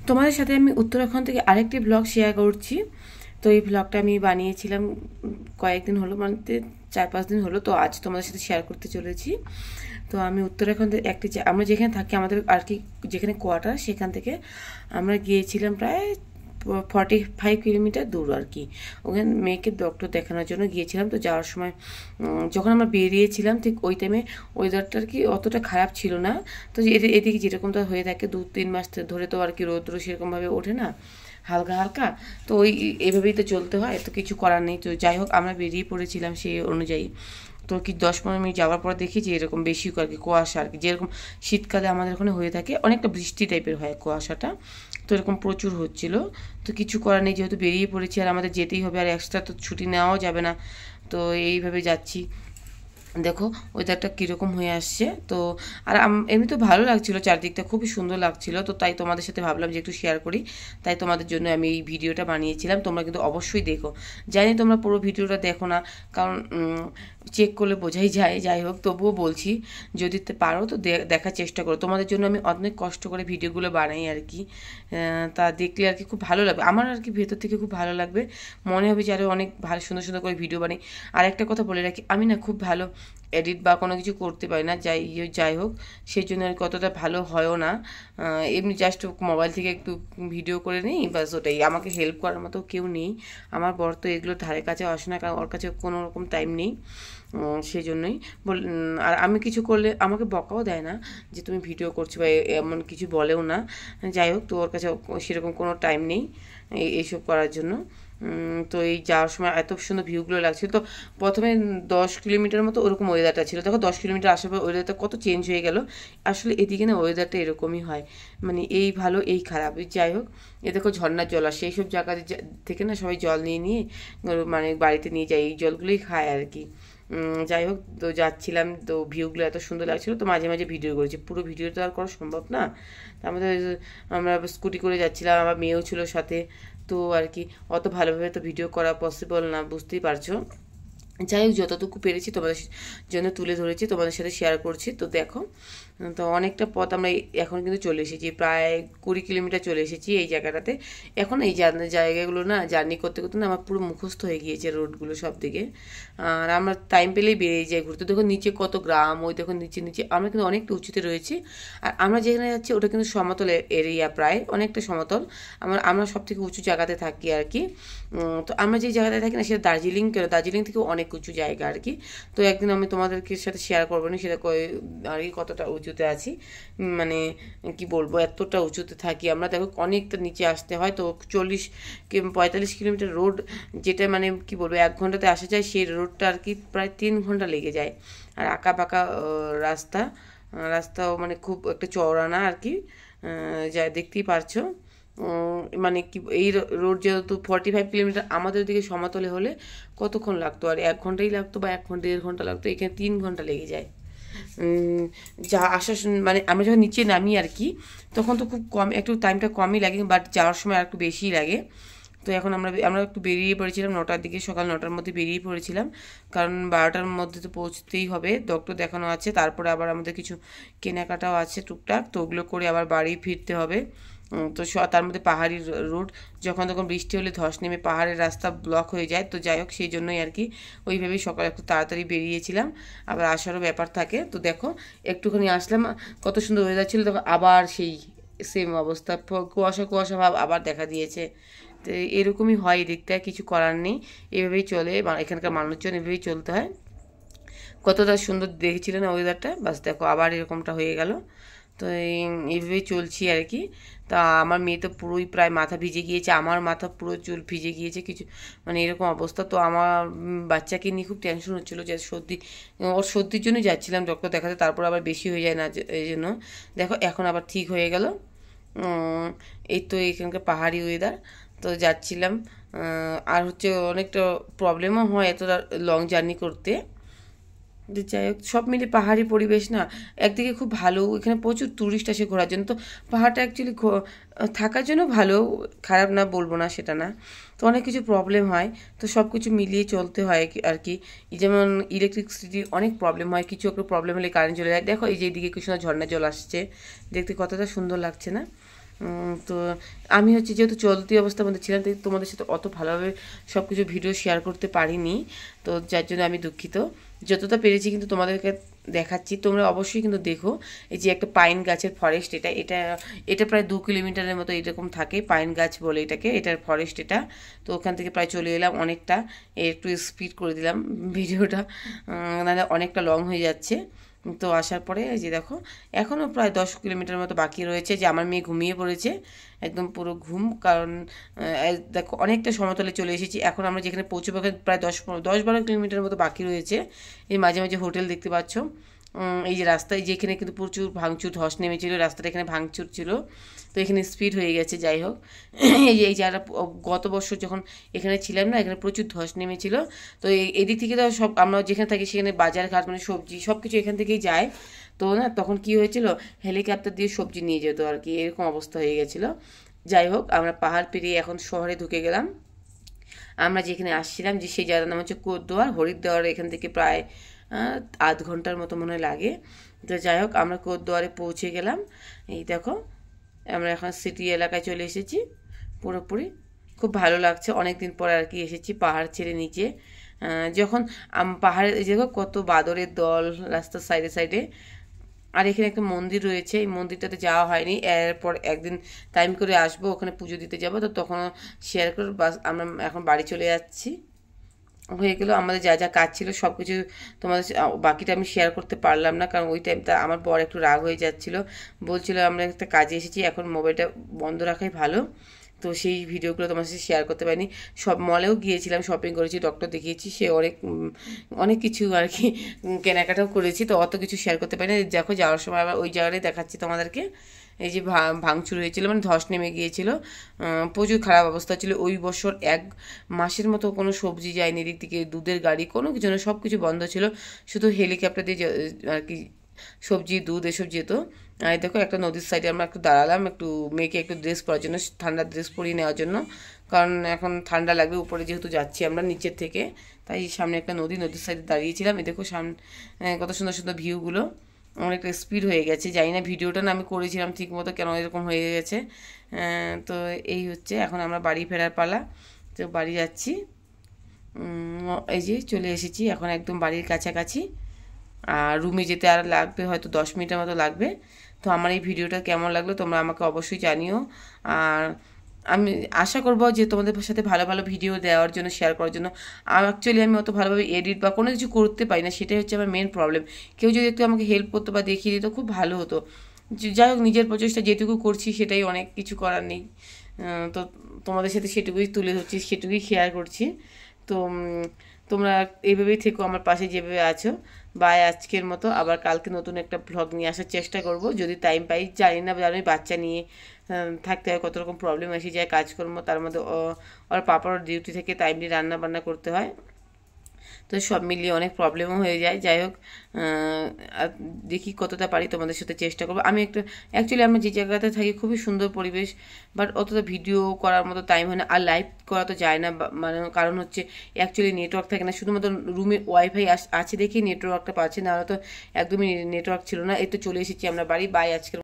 তোমাদের সাথে আমি উত্তরাখণ্ড থেকে আরেকটি ব্লগ শেয়ার করছি। তো এই ব্লগটা আমি বানিয়েছিলাম কয়েকদিন হলো, মানে 4-5 দিন হলো। তো আজ তোমাদের সাথে শেয়ার করতে চলেছি। তো আমি উত্তরাখণ্ডের আমরা যেখানে থাকি, আমাদের আর কি যেখানে কোয়ার্টার, সেখান থেকে আমরা গিয়েছিলাম প্রায় 45 কিলোমিটার দূর আর কি। ওখানে মেয়েকে ডক্টর দেখানোর জন্য গিয়েছিলাম। তো যাওয়ার সময় যখন আমরা বেরিয়েছিলাম ঠিক ওই টাইমে ওয়েদারটা আর কি অতটা খারাপ ছিল না। তো এদিকে যেরকমটা হয়ে থাকে 2-3 মাস ধরে, তো আর কি রৌদ্র সেরকমভাবে ওঠে না, হালকা হালকা। তো এইভাবেই তো চলতে হয়, তো কিছু করার নেই। তো যাই হোক, আমরা বেরিয়ে পড়েছিলাম সেই অনুযায়ী। তো কি 10-15 মিনিট যাওয়ার পর দেখি যে এরকম বেশি আর কি কুয়াশা, আর কি যেরকম শীতকালে আমাদের ওখানে হয়ে থাকে, অনেকটা বৃষ্টি টাইপের হয় কুয়াশাটা। তো এরকম প্রচুর হচ্ছিল। তো কিছু করার নেই, যেহেতু বেরিয়ে পড়েছি আর আমাদের যেতেই হবে, আর এক্সট্রা তো ছুটি নেওয়াও যাবে না। তো এইভাবে যাচ্ছি। দেখো ওয়েদারটা কীরকম হয়ে আসছে। তো আর এমনি তো ভালো লাগছিলো, চারদিকটা খুবই সুন্দর লাগছিল। তো তাই তোমাদের সাথে ভাবলাম যে একটু শেয়ার করি। তাই তোমাদের জন্য আমি এই ভিডিওটা বানিয়েছিলাম। তোমরা কিন্তু অবশ্যই দেখো। জানি তোমরা পুরো ভিডিওটা দেখো না, কারণ চেক করলে বোঝাই যায়। যাই হোক, তবুও বলছি, যদি পারো তো দেখার চেষ্টা করো। তোমাদের জন্য আমি অনেক কষ্ট করে ভিডিওগুলো বানাই আর কি। তা দেখলে আর কি খুব ভালো লাগবে, আমার আর কি ভেতর থেকে খুব ভালো লাগবে। মনে হবে যে আরও অনেক ভালো সুন্দর সুন্দর করে ভিডিও বানাই। আর একটা কথা বলে রাখি, আমি না খুব ভালো এডিট বা কোনো কিছু করতে পারি না। যাই হোক, সেই জন্য আর কতটা ভালো হয়ও না। এমনি জাস্ট মোবাইল থেকে একটু ভিডিও করে নিই, বাস ওটাই। আমাকে হেল্প করার মতো কেউ নেই। আমার বর তো এগুলো ধারে কাছে আসে না, কারণ ওর কাছে কোনো রকম টাইম নেই। সেই জন্যই আর আমি কিছু করলে আমাকে বকাও দেয় না যে তুমি ভিডিও করছো, বা এমন কিছু বলেও না। যাই হোক, তো ওর কাছে সেরকম কোনো টাইম নেই এইসব করার জন্য। তো এই যাওয়ার সময় এত সুন্দর ভিউগুলো লাগছিল। তো প্রথমে 10 কিলোমিটার মতো ওরকম ওয়েদারটা ছিল। দেখো 10 কিলোমিটার আসার পর ওয়েদারটা কত চেঞ্জ হয়ে গেল। আসলে এদিকে না ওয়েদারটা এরকমই হয়, মানে এই ভালো এই খারাপ। যাই হোক, এ দেখো ঝর্ণার জল আসে, এইসব জায়গা থেকে না সবাই জল নিয়ে নিয়ে মানে বাড়িতে নিয়ে যায়, এই জলগুলোই খায় আর কি। যাই হোক, তো যাচ্ছিলাম, তো ভিউগুলো এত সুন্দর লাগছিলো, তো মাঝে মাঝে ভিডিও করেছি। পুরো ভিডিও তো আর করা সম্ভব না। তার মধ্যে আমরা স্কুটি করে যাচ্ছিলাম, আমার মেয়েও ছিল সাথে। তো আর কি অত ভালোভাবে তো ভিডিও করা পসিবল না, বুঝতেই পারছো। যাই হোক, যতটুকু পেরেছি তোমাদের জন্য তুলে ধরেছি, তোমাদের সাথে শেয়ার করছি। তো দেখো, তো অনেকটা পথ আমরা এখন কিন্তু চলে এসেছি, প্রায় 20 কিলোমিটার চলে এসেছি এই জায়গাটাতে। এখন এই জায়গাগুলো না জার্নি করতে করতে না আমার পুরো মুখস্থ হয়ে গিয়েছে রোডগুলো সব দিকে। আর আমরা টাইম পেলেই বেরিয়ে যাই ঘুরতে। দেখো নিচে কত গ্রাম, ওই দেখো নিচে নিচে আমরা কিন্তু অনেকটা উঁচুতে রয়েছি। আর আমরা যেখানে যাচ্ছি ওটা কিন্তু সমতল এরিয়া, প্রায় অনেকটা সমতল। আমরা সব থেকে উঁচু জায়গাতে থাকি আর কি। তো আমরা যে জায়গাতে থাকি না, সেটা দার্জিলিং থেকে অনেক উঁচু জায়গা আর কি। তো একদিন আমি তোমাদেরকে সাথে শেয়ার করবো না সেটা আর কি কতটা উঁচুতে আছি। মানে কি বলবো, এতটা উঁচুতে থাকি আমরা। দেখো অনেকটা নিচে আসতে হয়। তো 40-45 কিলোমিটার রোড, যেটা মানে কি বলবো 1 ঘন্টাতে আসা যায়, সেই রোডটা আর কি প্রায় 3 ঘন্টা লেগে যায়। আর আঁকা বাঁকা রাস্তাও মানে খুব একটা চওড়া না আর কি। যা দেখতেই পারছো। মানে কি এই রোড যেহেতু 45 কিলোমিটার, আমাদের দিকে সমতলে হলে কতক্ষণ লাগতো, আর 1 ঘন্টাই লাগতো, বা 1 ঘন্টা 1.5 ঘন্টা লাগতো। এখানে 3 ঘন্টা লেগে যায়। যা আসার মানে আমরা যখন নিচে নামি আর কি, তখন তো খুব কম, একটু টাইমটা কমই লাগে, বাট যাওয়ার সময় আর একটু বেশিই লাগে। তো এখন আমরা একটু বেরিয়ে পড়েছিলাম 9টার দিকে, সকাল 9টার মধ্যে বেরিয়ে পড়েছিলাম, কারণ 12টার মধ্যে তো পৌঁছতেই হবে, ডক্টর দেখানো আছে। তারপরে আবার আমাদের কিছু কেনাকাটাও আছে টুকটাক, তো ওগুলো করে আবার বাড়ি ফিরতে হবে। তো তার মধ্যে পাহাড়ি রোড, যখন তখন বৃষ্টি হলে ধস নেমে পাহাড়ের রাস্তা ব্লক হয়ে যায়। তো যাই হোক, সেই জন্যই আর কি ওইভাবেই সকালে একটু তাড়াতাড়ি বেরিয়েছিলাম, আবার আসারও ব্যাপার থাকে। তো দেখো একটুখানি আসলাম, কত সুন্দর ওয়েদার ছিল, দেখো আবার সেই সেম অবস্থা, কুয়াশা কুয়াশা ভাব আবার দেখা দিয়েছে। তো এরকমই হয় এদিকটা, কিছু করার নেই, এভাবেই চলে। এখানকার মানুষজন এভাবেই চলতে হয়। কতটা সুন্দর দেখেছিলে না ওয়েদারটা, বাস দেখো আবার এরকমটা হয়ে গেল। তো এইভাবেই চলছি আর কি। তা আমার মেয়ে তো পুরোই প্রায় মাথা ভিজে গিয়েছে, আমার মাথা পুরো চুল ভিজে গিয়েছে, কিছু মানে এরকম অবস্থা। তো আমার বাচ্চাকে নিয়ে খুব টেনশন হচ্ছিলো যে ওর সর্দির জন্যই যাচ্ছিলাম ডক্টর দেখাতে, তারপর আবার বেশি হয়ে যায় না, এই জন্য। দেখো এখন আবার ঠিক হয়ে গেল। এই তো এখানকার পাহাড়ি ওয়েদার, তো যাচ্ছিলাম। আর হচ্ছে অনেকটা প্রবলেমও হয় এতটা লং জার্নি করতে। যাই হোক, সব মিলে পাহাড়ি পরিবেশ না, একদিকে খুব ভালো, এখানে প্রচুর টুরিস্ট আসে ঘোরার জন্য। তো পাহাড়টা অ্যাকচুয়ালি থাকার জন্য ভালো, খারাপ না বলবো না, সেটা না। তো অনেক কিছু প্রবলেম হয়, তো সব কিছু মিলিয়ে চলতে হয় আর কি। যেমন ইলেকট্রিসিটির অনেক প্রবলেম হয়, কিছু একটা প্রবলেম হলে কারেন্ট চলে যায়। দেখো এই যে এদিকে কি সুন্দর ঝর্ণা জল আসছে, দেখতে কতটা সুন্দর লাগছে না। তো আমি হচ্ছে যেহেতু চলতি অবস্থার মধ্যে ছিলাম, তাই তোমাদের সাথে অত ভালোভাবে সব কিছু ভিডিও শেয়ার করতে পারিনি, তো যার জন্য আমি দুঃখিত। যতটা পেরেছি কিন্তু তোমাদেরকে দেখাচ্ছি, তোমরা অবশ্যই কিন্তু দেখো। এই যে একটা পাইন গাছের ফরেস্ট, এটা এটা এটা প্রায় 2 কিলোমিটারের মতো এরকম থাকে, পাইন গাছ বলে এটাকে, এটার ফরেস্ট এটা। তো ওখান থেকে প্রায় চলে এলাম অনেকটা, একটু স্পিড করে দিলাম ভিডিওটা, নাহলে অনেকটা লং হয়ে যাচ্ছে। তো আসার পরে এই যে দেখো এখনও প্রায় 10 কিলোমিটার মতো বাকি রয়েছে, যে আমার মেয়ে ঘুমিয়ে পড়েছে একদম পুরো ঘুম, কারণ দেখো অনেকটা সমতলে চলে এসেছি। এখন আমরা যেখানে পৌঁছবো প্রায় 10-12 কিলোমিটার মতো বাকি রয়েছে। এই মাঝে মাঝে হোটেল দেখতে পাচ্ছ, এই যে রাস্তায় যেখানে কিন্তু প্রচুর ভাঙচুর ধস নেমেছিল, রাস্তাটা এখানে ভাঙচুর ছিল, তো এখানে স্পিড হয়ে গেছে। যাই হোক, এই জায়গাটা গত বছর যখন এখানে ছিলাম না, এখানে প্রচুর ধস নেমেছিল। তো এদিক থেকে তো সব আমরা যেখানে থাকি সেখানে বাজার ঘাট মানে সবজি সব কিছু এখান থেকেই যায়। তো না তখন কি হয়েছিল, হেলিকপ্টার দিয়ে সবজি নিয়ে যেত আর কি, এরকম অবস্থা হয়ে গেছিলো। যাই হোক, আমরা পাহাড় পেরিয়ে এখন শহরে ঢুকে গেলাম। আমরা যেখানে আসছিলাম যে সেই জায়গার নাম হচ্ছে কোটদুয়ার। হরিদ্বার এখান থেকে প্রায় 8 ঘন্টার মতো মনে লাগে। তো যাই হোক, আমরা কোটদুয়ারে পৌঁছে গেলাম। এই দেখো আমরা এখন সিটি এলাকায় চলে এসেছি পুরোপুরি। খুব ভালো লাগছে, অনেক দিন পর আর কি এসেছি পাহাড় ছেড়ে নিচে। যখন পাহাড়ে দেখো কত বাদরের দল রাস্তার সাইডে সাইডে। আর এখানে একটা মন্দির রয়েছে, এই মন্দিরটাতে যাওয়া হয়নি, এরপর একদিন টাইম করে আসবো, ওখানে পুজো দিতে যাবো, তো তখনও শেয়ার করে বাস আমরা এখন বাড়ি চলে যাচ্ছি। হয়ে গেল আমাদের যা যা কাজ ছিল সব কিছু তোমাদের বাকিটা আমি শেয়ার করতে পারলাম না, কারণ ওই টাইমটা আমার বর একটু রাগ হয়ে যাচ্ছিল, বলছিল আমরা একটা কাজে এসেছি, এখন মোবাইলটা বন্ধ রাখাই ভালো। তো সেই ভিডিওগুলো তোমার সাথে শেয়ার করতে পারিনি। সব মলেও গিয়েছিলাম, শপিং করেছি, ডক্টর দেখিয়েছি, সে অনেক অনেক কিছু আর কি কেনাকাটাও করেছি, তো অত কিছু শেয়ার করতে পারিনি। দেখো যাওয়ার সময় আবার ওই জায়গাটাই দেখাচ্ছি তোমাদেরকে। এই যে ভাঙচুর হয়েছিল মানে ধস নেমে গিয়েছিল, প্রচুর খারাপ অবস্থা ছিল। ওই বছর 1 মাসের মতো কোনো সবজি যায়নি এদিক থেকে, দুধের গাড়ি কোনো কিছু না, সব কিছু বন্ধ ছিল, শুধু হেলিকপ্টার দিয়ে আর কি সবজি দুধ এসব যেত। আর দেখো একটা নদীর সাইডে আমরা একটু দাঁড়ালাম, একটু মেয়েকে একটু ড্রেস পরার জন্য, ঠান্ডার ড্রেস পরিয়ে নেওয়ার জন্য, কারণ এখন ঠান্ডা লাগবে, উপরে যেহেতু যাচ্ছি আমরা নিচের থেকে, তাই সামনে একটা নদীর সাইডে দাঁড়িয়েছিলাম। এই দেখো সামনে কত সুন্দর সুন্দর ভিউগুলো। অনেকটা স্পিড হয়ে গেছে, জানি না ভিডিওটা না আমি করেছিলাম ঠিক মতো কেন এরকম হয়ে গেছে। তো এই হচ্ছে এখন আমরা বাড়ি ফেরার পালা, তো বাড়ি যাচ্ছি। এই যে চলে এসেছি এখন একদম বাড়ির কাছাকাছি, আর রুমে যেতে আর লাগবে হয়তো 10 মিনিটের মতো লাগবে। তো আমার এই ভিডিওটা কেমন লাগলো তোমরা আমাকে অবশ্যই জানিও, আর আমি আশা করবো যে তোমাদের সাথে ভালো ভালো ভিডিও দেওয়ার জন্য, শেয়ার করার জন্য। অ্যাকচুয়ালি আমি অত ভালোভাবে এডিট বা কোনো কিছু করতে পারি না, সেটাই হচ্ছে আমার মেন প্রবলেম। কেউ যদি একটু আমাকে হেল্প করতো বা দেখিয়ে দিত খুব ভালো হতো। যাই হোক, নিজের প্রচেষ্টা যেটুকু করছি সেটাই অনেক, কিছু করার নেই। তো তোমাদের সাথে সেটুকুই তুলে ধরছি, সেটুকুই শেয়ার করছি। তো তোমরা এইভাবেই থেকো আমার পাশে যেভাবে আছো। বাই, আজকের মতো, আবার কালকে নতুন একটা ভ্লগ নিয়ে আসার চেষ্টা করব যদি টাইম পাই। জানি না, আমি বাচ্চা নিয়ে থাকতে হয়, কত রকম প্রবলেম এসে যায়, কাজকর্ম, তার মধ্যে ওর পাপার ডিউটি থেকে টাইমলি রান্না বান্না করতে হয়, তো সব মিলিয়ে অনেক প্রবলেমও হয়ে যায়। যাই হোক, দেখি কতটা পারি তোমাদের সাথে চেষ্টা করবো। আমি একটু অ্যাকচুয়ালি আমরা যে জায়গাতে থাকি খুবই সুন্দর পরিবেশ, বাট অতটা ভিডিও করার মতো টাইম হয় না, আর লাইভ করা তো যায় না, মানে কারণ হচ্ছে অ্যাকচুয়ালি নেটওয়ার্ক থাকে না, শুধুমাত্র রুমে ওয়াইফাই আছে দেখেই নেটওয়ার্কটা পাচ্ছে, না হলে তো একদমই নেটওয়ার্ক ছিল না। এই তো চলে এসেছি আমরা বাড়ি। বাই, আজকের